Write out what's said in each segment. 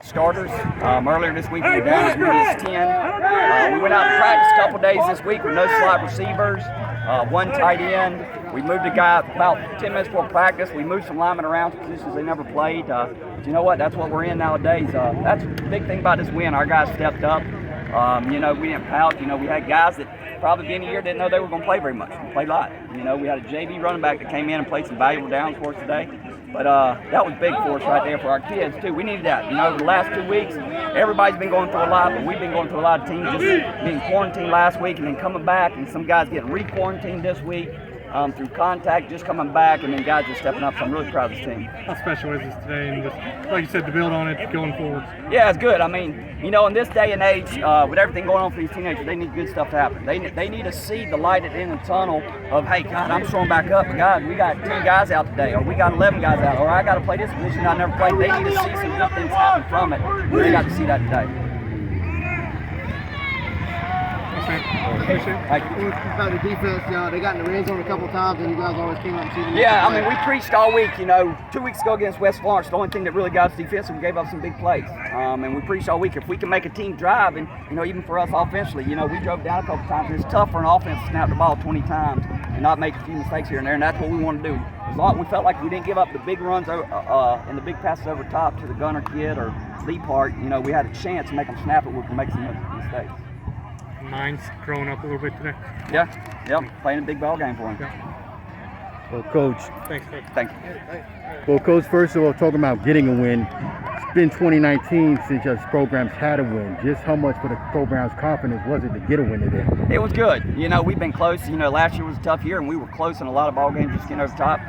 Starters. Earlier this week we were down as many as 10. We went out to practice a couple days this week with no slot receivers, one tight end. We moved a guy about 10 minutes before practice. We moved some linemen around to positions they never played. But you know what? That's what we're in nowadays. That's the big thing about this win. Our guys stepped up. We didn't pout. We had guys that probably beginning of the year didn't know they were going to play very much. We played a lot. We had a JV running back that came in and played some valuable downs for us today. But that was big for us right there for our kids, too. We needed that. The last 2 weeks, everybody's been going through a lot, but we've been going through a lot of teams just being quarantined last week and then coming back, and some guys getting re-quarantined this week through contact, just coming back, and then guys just stepping up. So I'm really proud of this team. How special is this today? And just, like you said, to build on it going forward. Yeah, it's good. In this day and age, with everything going on for these teenagers, they need good stuff to happen. They need to see the light at the end of the tunnel of, hey, God, I'm throwing back up. But God, we got 10 guys out today, or we got 11 guys out, or I got to play this position I never played. They need to see some good things happen from it. They got to see that today. About the defense, they got in the red zone a couple times, and you guys always came out and see them. Yeah, we preached all week. 2 weeks ago against West Florence, the only thing that really got us defensive, we gave up some big plays. And we preached all week. If we can make a team drive, and even for us offensively, we drove down a couple times. It's tough for an offense to snap the ball 20 times and not make a few mistakes here and there, and that's what we want to do. As long as we felt like we didn't give up the big runs and the big passes over top to the gunner kid or Lee Park, we had a chance to make them snap it. We can make some mistakes. Mind's growing up a little bit today. Yeah, playing a big ball game for him. Yeah. Well, Coach. Thanks, Coach. Thank you. Well, Coach, first of all, talking about getting a win, it's been 2019 since your program's had a win. Just how much for the program's confidence was it to get a win today? It was good. We've been close. Last year was a tough year, and we were close in a lot of ball games just getting over the top.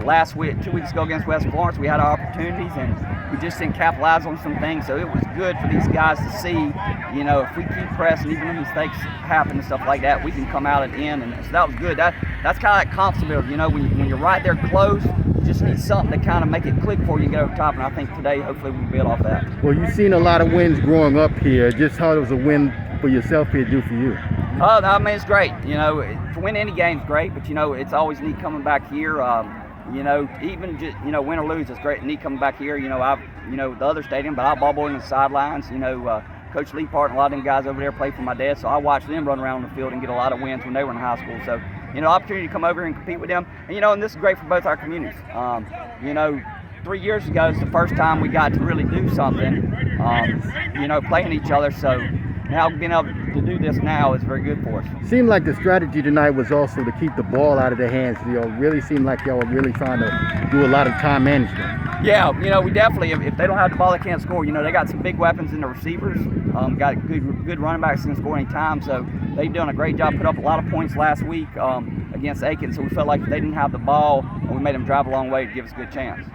Last week, 2 weeks ago against West Florence, we had our opportunities, and we just didn't capitalize on some things. So it was good for these guys to see, if we keep pressing, even if mistakes happen and stuff like that, we can come out at the end. And so that was good. That's kind of like confidence builder. When you're right there close, you just need something to kind of make it click for you and get over the top. And I think today, hopefully, we can build off that. Well, you've seen a lot of wins growing up here. Just how does a win for yourself here do for you? It's great. To win any game is great, but it's always neat coming back here. Even just win or lose, it's great. Neat coming back here. The other stadium, but I ball boy on the sidelines. Coach Lee Park and a lot of them guys over there play for my dad, so I watched them run around on the field and get a lot of wins when they were in high school. So opportunity to come over here and compete with them, and this is great for both our communities. 3 years ago is the first time we got to really do something. Playing each other. So now being able to do this now is very good for us. Seemed like the strategy tonight was also to keep the ball out of their hands. Really seemed like y'all were really trying to do a lot of time management. Yeah, we definitely, if they don't have the ball, they can't score. They got some big weapons in the receivers. Got good running backs that can score any time. So they've done a great job, put up a lot of points last week against Aiken. So we felt like if they didn't have the ball, and we made them drive a long way to give us a good chance.